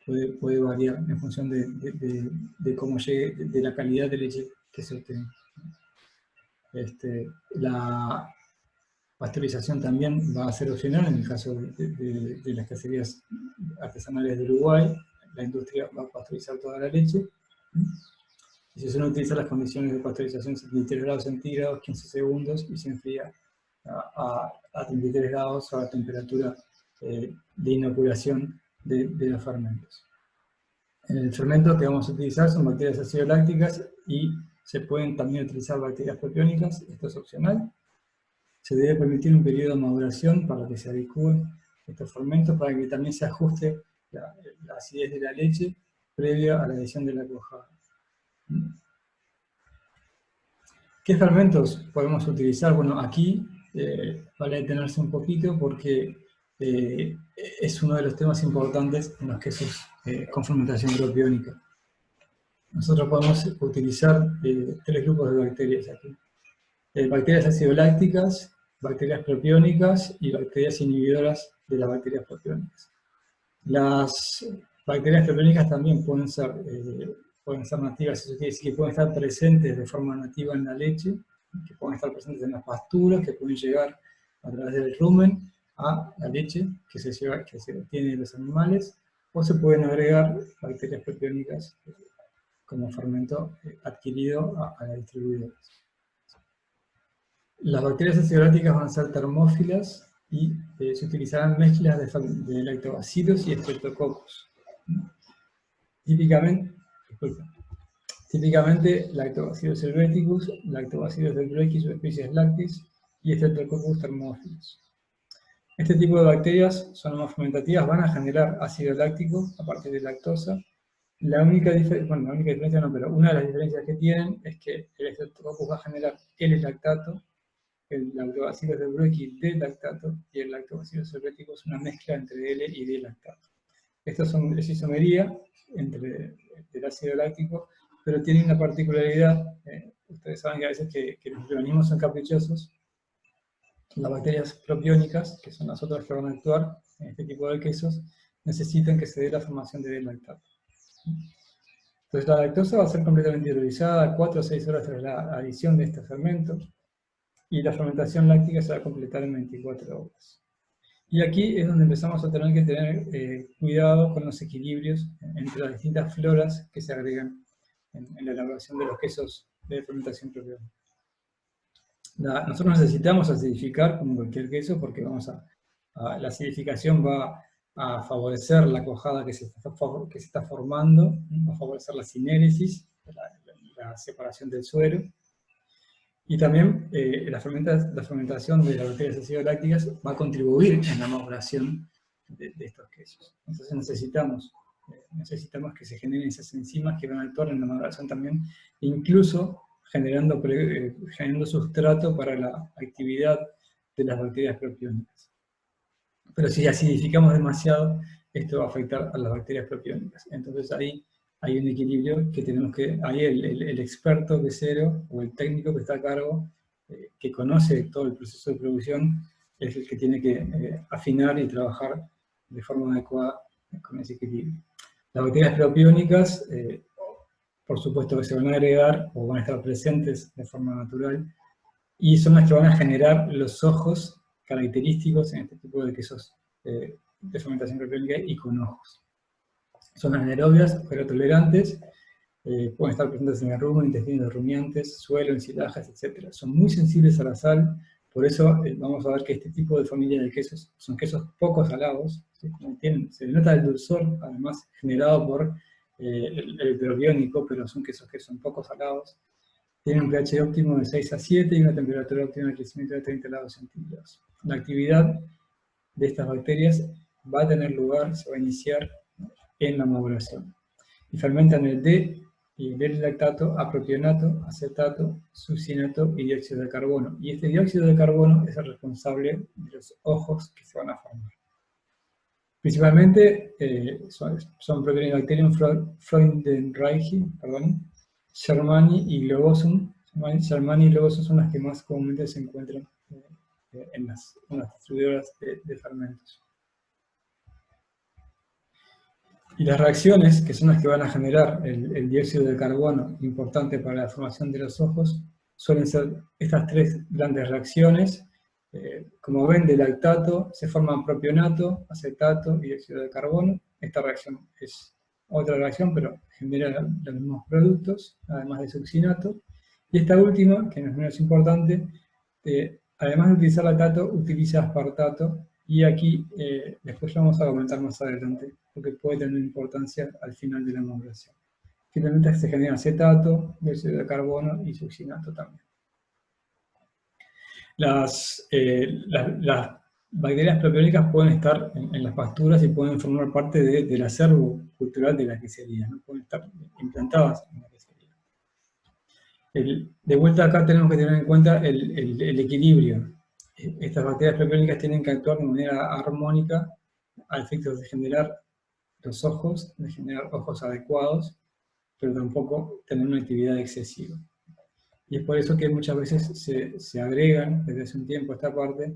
puede variar en función de cómo llegue, de la calidad de leche que se obtiene. La pasteurización también va a ser opcional en el caso de las queserías artesanales de Uruguay. La industria va a pasteurizar toda la leche. Y se suelen utilizar las condiciones de pasteurización 73 grados centígrados, 15 segundos, y se enfría a 33 grados a la temperatura de inoculación de los fermentos. El fermento que vamos a utilizar son bacterias acidolácticas y se pueden también utilizar bacterias propiónicas, esto es opcional. Se debe permitir un periodo de maduración para que se adecúen estos fermentos, para que también se ajuste la acidez de la leche previa a la adición de la cuajada. ¿Qué fermentos podemos utilizar? Bueno, aquí vale detenerse un poquito porque es uno de los temas importantes en los quesos con fermentación propiónica. Nosotros podemos utilizar 3 grupos de bacterias aquí. Bacterias acidolácticas, bacterias propiónicas y bacterias inhibidoras de las bacterias propiónicas. Las bacterias propiónicas también pueden ser nativas, eso quiere decir que pueden estar presentes de forma nativa en la leche, que pueden estar presentes en las pasturas, que pueden llegar a través del rumen a la leche que se obtiene de los animales, o se pueden agregar bacterias propiónicas como fermento adquirido a la distribuidora. Las bacterias acidolácticas van a ser termófilas y se utilizarán mezclas de lactobacilos y streptococcus. Típicamente Lactobacillus helveticus, Lactobacillus delbrueckii, subespecies lactis y Streptococcus thermophilus. Este tipo de bacterias son homofermentativas, van a generar ácido láctico a partir de lactosa. La única diferencia no, pero una de las diferencias que tienen es que el Streptococcus va a generar L-lactato el lactobacillus delbrueckii de lactato y el lactobacillus helvético es una mezcla entre L y D lactato. Estos son es isomería entre el ácido láctico, pero tiene una particularidad. Ustedes saben que a veces que los microorganismos son caprichosos. Las bacterias propiónicas, que son las otras que van a actuar en este tipo de quesos, necesitan que se dé la formación de D-lactato. Entonces la lactosa va a ser completamente hidrolizada 4 o 6 horas tras la adición de este fermento, y la fermentación láctica se va a completar en 24 horas. Y aquí es donde empezamos a tener que tener cuidado con los equilibrios entre las distintas floras que se agregan en la elaboración de los quesos de fermentación propiónica. Nosotros necesitamos acidificar como cualquier queso porque la acidificación va a favorecer la cuajada que se está formando, va a favorecer la sinéresis, la separación del suero, y también la fermentación de las bacterias ácido-lácticas va a contribuir en la maduración de estos quesos. Entonces necesitamos que se generen esas enzimas que van a actuar en la maduración también, incluso generando sustrato para la actividad de las bacterias propiónicas. Pero si acidificamos demasiado, esto va a afectar a las bacterias propiónicas. Entonces ahí hay un equilibrio que tenemos que, ahí el experto quesero o el técnico que está a cargo, que conoce todo el proceso de producción, es el que tiene que afinar y trabajar de forma adecuada con ese equilibrio. Las bacterias propiónicas, por supuesto que se van a agregar o van a estar presentes de forma natural, y son las que van a generar los ojos característicos en este tipo de quesos de fermentación propiónica y con ojos. Son anaerobias, pero tolerantes, pueden estar presentes en el rumen, intestinos de rumiantes, suelo, ensilajas, etc. Son muy sensibles a la sal, por eso vamos a ver que este tipo de familia de quesos son quesos poco salados, ¿sí? Se nota el dulzor, además generado por el probiónico, pero son quesos que son poco salados. Tienen un pH óptimo de 6 a 7 y una temperatura óptima de crecimiento de 30 grados centígrados. La actividad de estas bacterias va a tener lugar, se va a iniciar en la maduración. Y fermentan el D y el L-lactato a propionato, acetato, succinato y dióxido de carbono. Y este dióxido de carbono es el responsable de los ojos que se van a formar. Principalmente son Propionibacterium freudenreichi, Shermani y Globosum. Shermani y Globosum son las que más comúnmente se encuentran en las distribuidoras de fermentos. Y las reacciones, que son las que van a generar el dióxido de carbono importante para la formación de los ojos, suelen ser estas tres grandes reacciones. Como ven, de lactato se forman propionato, acetato y dióxido de carbono. Esta reacción es otra reacción, pero genera los mismos productos, además de succinato. Y esta última, que no es menos importante, además de utilizar lactato, utiliza aspartato, y aquí después lo vamos a comentar más adelante, porque puede tener importancia al final de la maduración. Finalmente se genera acetato, dióxido de carbono y succinato también. Las bacterias propiónicas pueden estar en las pasturas y pueden formar parte del acervo cultural de la quesería, ¿no? Pueden estar implantadas en la quesería. De vuelta acá tenemos que tener en cuenta el equilibrio. Estas bacterias propiónicas tienen que actuar de manera armónica a efectos de generar los ojos, de generar ojos adecuados, pero tampoco tener una actividad excesiva. Y es por eso que muchas veces se agregan, desde hace un tiempo a esta parte,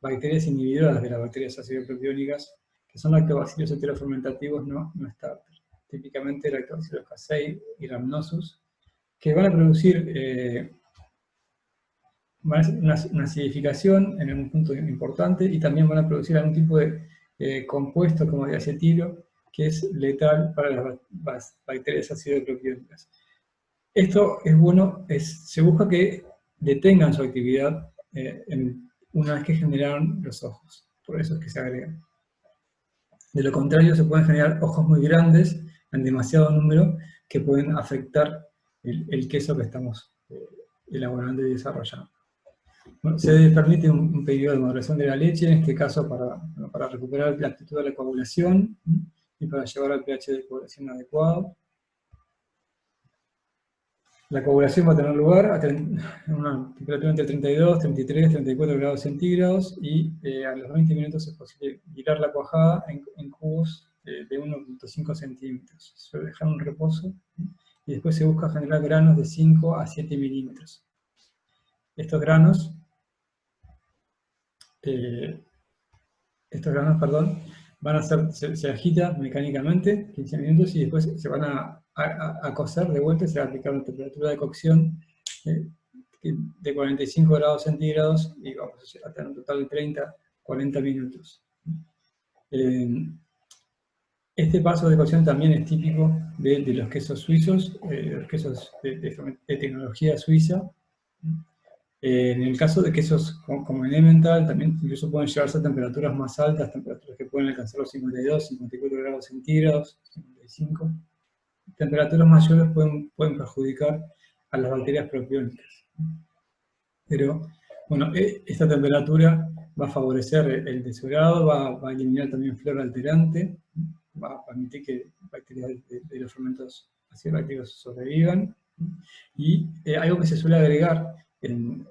bacterias inhibidoras de las bacterias ácido-propiónicas, que son lactobacillus heterofermentativos no starter. Típicamente lactobacillus casei y rhamnosus, que van a producir una acidificación en un punto importante, y también van a producir algún tipo de compuesto como diacetilo, que es letal para las bacterias ácido-propiónicas. Esto es bueno, se busca que detengan su actividad una vez que generaron los ojos, por eso es que se agregan. De lo contrario, se pueden generar ojos muy grandes, en demasiado número, que pueden afectar el queso que estamos elaborando y desarrollando. Bueno, se permite un periodo de maduración de la leche, en este caso para recuperar la actitud de la coagulación y para llevar al pH de coagulación adecuado. La coagulación va a tener lugar a una temperatura entre 32, 33, 34 grados centígrados y a los 20 minutos es posible girar la cuajada en cubos de 1,5 centímetros. Se suele dejar un reposo y después se busca generar granos de 5 a 7 milímetros. Estos granos, van a se agitan mecánicamente 15 minutos y después se van a cocer de vuelta y se va a aplicar una temperatura de cocción de 45 grados centígrados y vamos a tener un total de 30, 40 minutos. Este paso de cocción también es típico de los quesos suizos, los quesos de tecnología suiza. En el caso de quesos como el Emmental, también incluso pueden llevarse a temperaturas más altas, temperaturas que pueden alcanzar los 52, 54 grados centígrados, 55. Temperaturas mayores pueden perjudicar a las bacterias propiónicas. Pero, bueno, esta temperatura va a favorecer el desurado, va a eliminar también flora alterante, va a permitir que bacterias de los fermentos acidobacterios sobrevivan. Y algo que se suele agregar en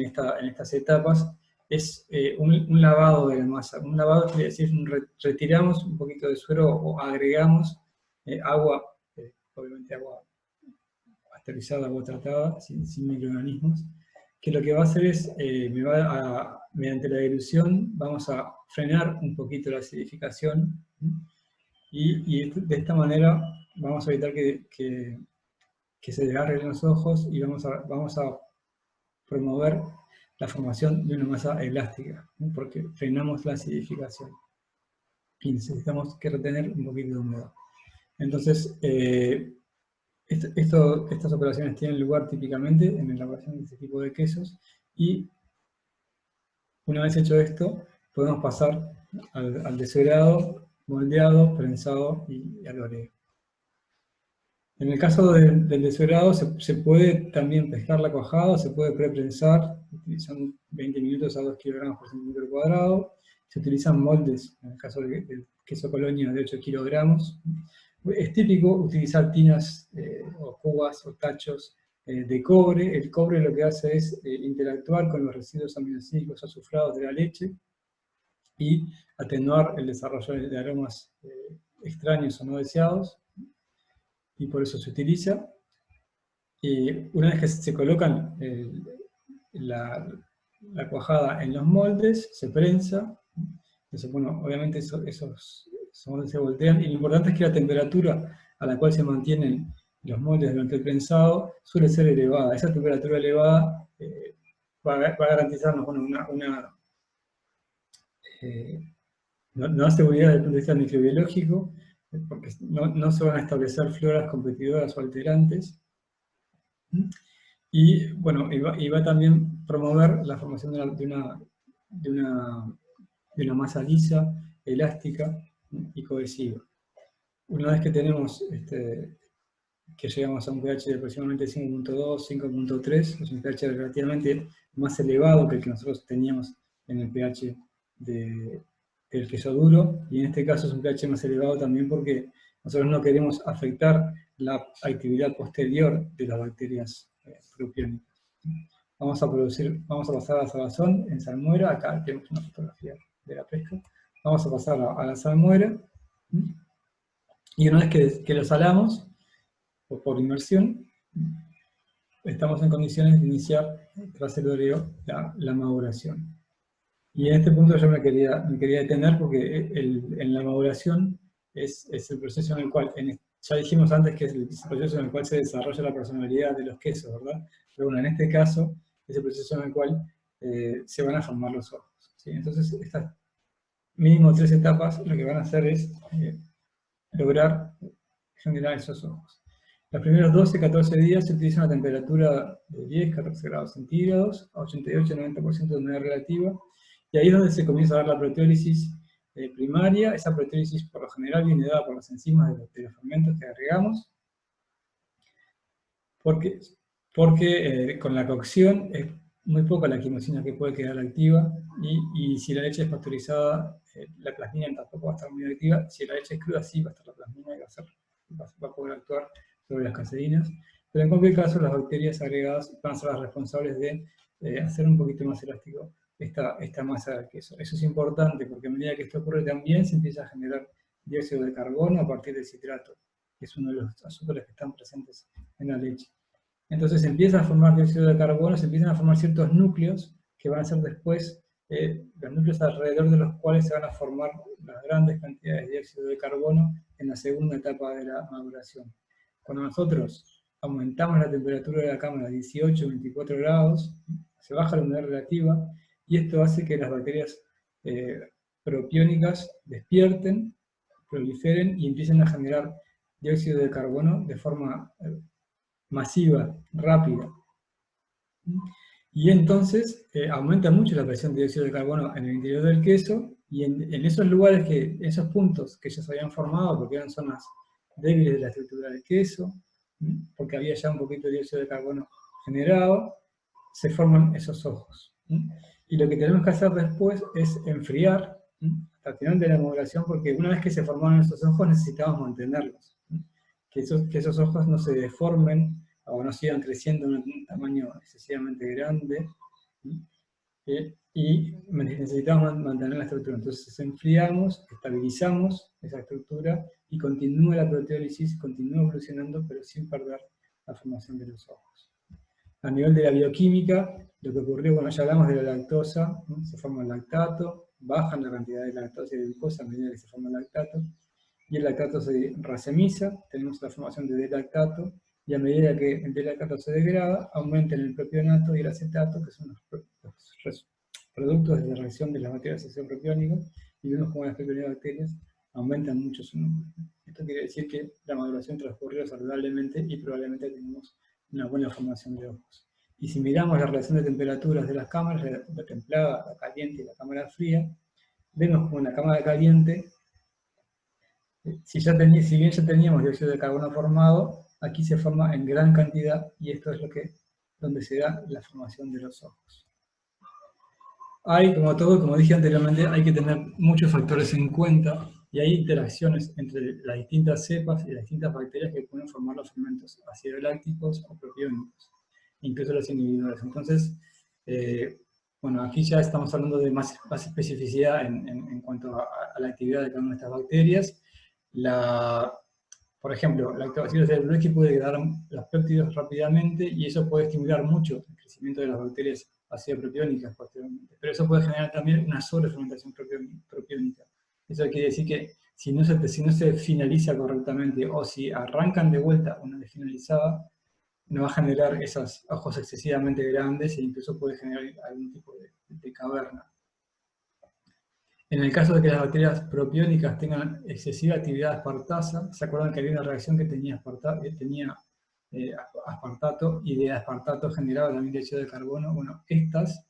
estas etapas es un lavado de la masa. Un lavado quiere decir retiramos un poquito de suero o agregamos agua, obviamente agua pasteurizada, agua tratada, sin microorganismos, que lo que va a hacer es, mediante la dilución, vamos a frenar un poquito la acidificación y de esta manera vamos a evitar que se desgarren los ojos y vamos a promover la formación de una masa elástica, ¿no? Porque frenamos la acidificación y necesitamos que retener un poquito de humedad. Entonces, estas operaciones tienen lugar típicamente en la elaboración de este tipo de quesos y una vez hecho esto, podemos pasar al deshebrado, moldeado, prensado y al oreo. En el caso del deshebrado se puede también pescar la cuajada, se puede preprensar, utilizando 20 minutos a 2 kilogramos por centímetro cuadrado. Se utilizan moldes, en el caso del queso Colonia, de 8 kilogramos. Es típico utilizar tinas o cubas o tachos de cobre. El cobre lo que hace es interactuar con los residuos aminoácidos azufrados de la leche y atenuar el desarrollo de aromas extraños o no deseados. Y por eso se utiliza. Una vez que se colocan la cuajada en los moldes, se prensa. Entonces, bueno, obviamente esos moldes se voltean, y lo importante es que la temperatura a la cual se mantienen los moldes durante el prensado suele ser elevada. Esa temperatura elevada va a garantizarnos una seguridad desde el punto de vista microbiológico, porque no se van a establecer floras competidoras o alterantes. Y bueno, va también a promover la formación de una masa lisa, elástica y cohesiva. Una vez que tenemos que llegamos a un pH de aproximadamente 5.2, 5.3, es un pH relativamente más elevado que el que nosotros teníamos en el pH del queso duro, y en este caso es un pH más elevado también porque nosotros no queremos afectar la actividad posterior de las bacterias propiónicas. Vamos a pasar a la salazón en salmuera. Acá tenemos una fotografía de la pesca. Vamos a pasar a la salmuera, y una vez que lo salamos, o por inmersión, estamos en condiciones de iniciar, tras el oreo, la maduración. Y en este punto yo me quería detener porque en la maduración es el proceso en el cual, ya dijimos antes que es el proceso en el cual se desarrolla la personalidad de los quesos, ¿verdad? Pero bueno, en este caso es el proceso en el cual se van a formar los ojos, ¿sí? Entonces, estas mínimo 3 etapas lo que van a hacer es lograr generar esos ojos. Los primeros 12-14 días se utiliza una temperatura de 10-14 grados centígrados, a 88-90% de humedad relativa, y ahí es donde se comienza a dar la proteólisis primaria. Esa proteólisis por lo general viene dada por las enzimas de los fermentos que agregamos, porque con la cocción es muy poca la quimosina que puede quedar activa, y si la leche es pasteurizada, la plasmina tampoco va a estar muy activa. Si la leche es cruda, sí va a estar la plasmina y va a poder actuar sobre las caseinas. Pero en cualquier caso, las bacterias agregadas van a ser las responsables de hacer un poquito más elástico esta masa del queso. Eso es importante porque a medida que esto ocurre también se empieza a generar dióxido de carbono a partir del citrato, que es uno de los azúcares que están presentes en la leche. Entonces se empieza a formar dióxido de carbono, se empiezan a formar ciertos núcleos que van a ser después los núcleos alrededor de los cuales se van a formar las grandes cantidades de dióxido de carbono en la segunda etapa de la maduración. Cuando nosotros aumentamos la temperatura de la cámara a 18 o 24 grados, se baja la humedad relativa y esto hace que las bacterias propiónicas despierten, proliferen y empiecen a generar dióxido de carbono de forma masiva, rápida. Y entonces aumenta mucho la presión de dióxido de carbono en el interior del queso, y en esos lugares, esos puntos que ya se habían formado, porque eran zonas débiles de la estructura del queso, porque había ya un poquito de dióxido de carbono generado, se forman esos ojos. Y lo que tenemos que hacer después es enfriar hasta el final de la maduración, porque una vez que se formaron esos ojos necesitamos mantenerlos. Que esos ojos no se deformen o no sigan creciendo en un tamaño excesivamente grande, y necesitamos mantener la estructura. Entonces enfriamos, estabilizamos esa estructura y continúa la proteólisis, continúa evolucionando, pero sin perder la formación de los ojos. A nivel de la bioquímica, lo que ocurrió cuando ya hablamos de la lactosa, se forma el lactato, bajan la cantidad de lactosa y de glucosa a medida que se forma el lactato, y el lactato se racemiza, tenemos la formación de D-lactato, y a medida que el D-lactato se degrada, aumentan el propionato y el acetato, que son los productos de la reacción de las bacterias acidopropiónicas, y vemos cómo las pequeñas bacterias aumentan mucho su número. Esto quiere decir que la maduración transcurrió saludablemente y probablemente tenemos una buena formación de ojos. Y si miramos la relación de temperaturas de las cámaras, la templada, la caliente y la cámara fría, vemos como en la cámara caliente, si bien ya teníamos dióxido de carbono formado, aquí se forma en gran cantidad y esto es donde se da la formación de los ojos. Hay, como todo, como dije anteriormente, hay que tener muchos factores en cuenta y hay interacciones entre las distintas cepas y las distintas bacterias que pueden formar los fermentos acidolácticos o propiónicos, incluso los inhibidores. Entonces, bueno, aquí ya estamos hablando de más especificidad en cuanto a la actividad de cada una de estas bacterias. Por ejemplo, la lactobacillus aerebroechi puede degradar los péptidos rápidamente y eso puede estimular mucho el crecimiento de las bacterias acidopropiónicas posteriormente. Pero eso puede generar también una sobrefermentación propiónica. Eso quiere decir que si no se finaliza correctamente o si arrancan de vuelta una vez finalizada, no va a generar esos ojos excesivamente grandes e incluso puede generar algún tipo de caverna. En el caso de que las bacterias propiónicas tengan excesiva actividad aspartasa, ¿se acuerdan que había una reacción que tenía aspartato y de aspartato generaba también dióxido de carbono? Bueno, estas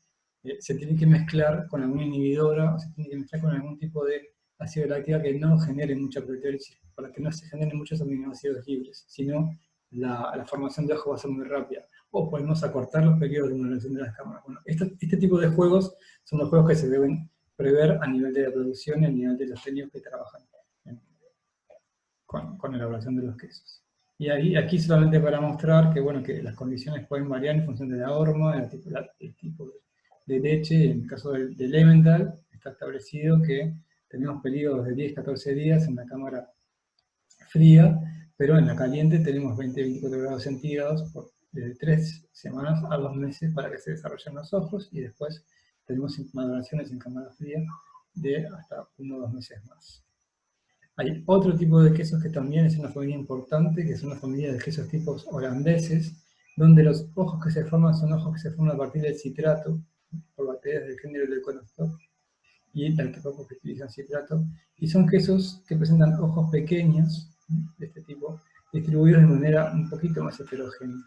se tienen que mezclar con alguna inhibidora o se tienen que mezclar con algún tipo de ácido láctico que no genere mucha proteólisis, para que no se generen muchos aminoácidos libres, sino la formación de ojos va a ser muy rápida. O podemos acortar los periodos de maduración de las cámaras. Bueno, este tipo de juegos son los juegos que se deben prever a nivel de la producción y a nivel de los técnicos que trabajan con la elaboración de los quesos. Y aquí solamente para mostrar que, bueno, que las condiciones pueden variar en función de la horma, el tipo de leche. En el caso del Emmental está establecido que tenemos periodos de 10-14 días en la cámara fría, pero en la caliente tenemos 20-24 grados centígrados desde 3 semanas a 2 meses para que se desarrollen los ojos, y después tenemos maduraciones en cámara fría de hasta 1 o 2 meses más. Hay otro tipo de quesos que también es una familia importante, que son una familia de quesos tipos holandeses, donde los ojos que se forman son ojos que se forman a partir del citrato, por bacterias del género Leuconostoc, y lactococcus que utilizan citrato, y son quesos que presentan ojos pequeños, de este tipo, distribuidos de manera un poquito más heterogénea.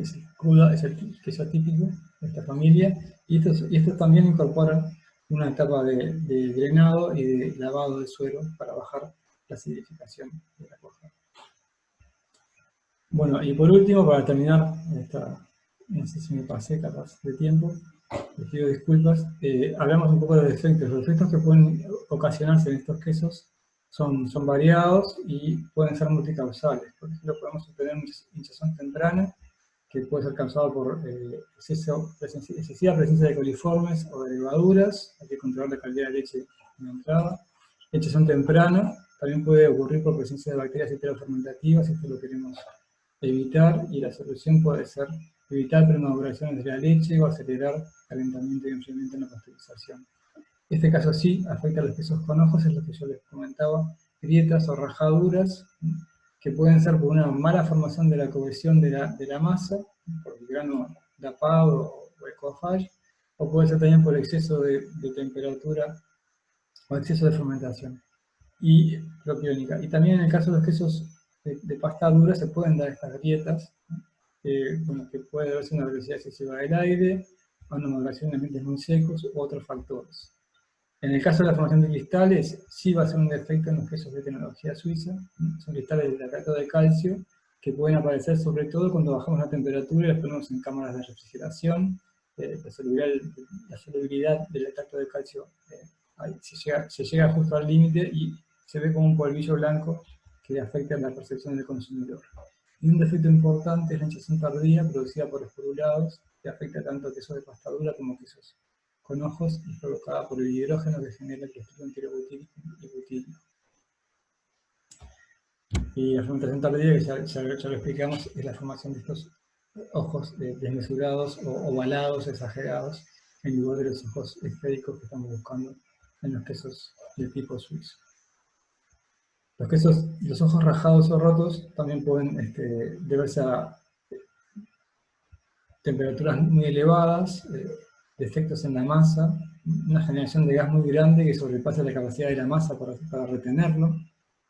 Es el queso típico de esta familia, y estos también incorporan una etapa de drenado y de lavado del suelo para bajar la acidificación de la hoja. Bueno, y por último, para terminar, no sé si me pasé capaz de tiempo, les pido disculpas, hablamos un poco de los efectos que pueden ocasionarse en estos quesos son variados y pueden ser multicausales. Por ejemplo, podemos obtener hinchazón temprana, que puede ser causado por excesiva presencia de coliformes o de levaduras. Hay que controlar la calidad de leche en la entrada. Hinchazón temprana también puede ocurrir por presencia de bacterias heterofermentativas, esto lo queremos evitar, y la solución puede ser evitar premaduraciones de la leche o acelerar calentamiento y enfriamiento en la pasteurización. Este caso sí afecta a los quesos con ojos, es lo que yo les comentaba, grietas o rajaduras, que pueden ser por una mala formación de la cohesión de la masa, por el grano lapado o ecoafage, o puede ser también por exceso de temperatura o exceso de fermentación y propiónica. Y también en el caso de los quesos de pasta dura se pueden dar estas grietas, bueno, que puede darse una velocidad excesiva del aire, o una maduración en ambientes muy secos u otros factores. En el caso de la formación de cristales, sí va a ser un defecto en los quesos de tecnología suiza. Son cristales de lactato de calcio que pueden aparecer sobre todo cuando bajamos la temperatura y los ponemos en cámaras de refrigeración. La solubilidad del lactato de calcio se llega justo al límite y se ve como un polvillo blanco que afecta la percepción del consumidor. Y un defecto importante es la hinchazón tardía producida por esporulados, que afecta tanto a quesos de pasta dura como quesos con ojos y provocada por el hidrógeno que genera el cloruro antibutírico y butírico. Y la fermentación tardía, que ya lo explicamos, es la formación de estos ojos desmesurados o ovalados, exagerados, en lugar de los ojos esféricos que estamos buscando en los quesos de tipo suizo. Los ojos rajados o rotos también pueden deberse a temperaturas muy elevadas, defectos en la masa, una generación de gas muy grande que sobrepasa la capacidad de la masa para retenerlo,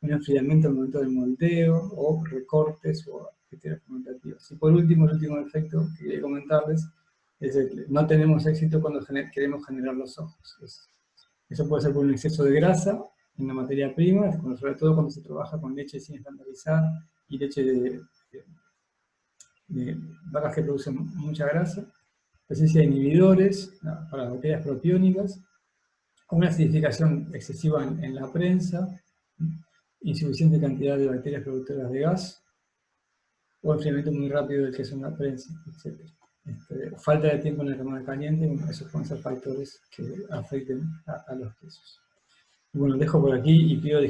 un enfriamiento al momento del moldeo, o recortes o heterofermentativos. Y por último, el último efecto que quería comentarles es que no tenemos éxito cuando queremos generar los ojos. Eso puede ser por un exceso de grasa en la materia prima, sobre todo cuando se trabaja con leche sin estandarizar y leche de vacas que producen mucha grasa, presencia de inhibidores para las bacterias propiónicas, una acidificación excesiva en la prensa, insuficiente cantidad de bacterias productoras de gas, o enfriamiento muy rápido del queso en la prensa, etc. Falta de tiempo en la cámara caliente, esos pueden ser factores que afecten a los quesos. Bueno, dejo por aquí y pido disculpas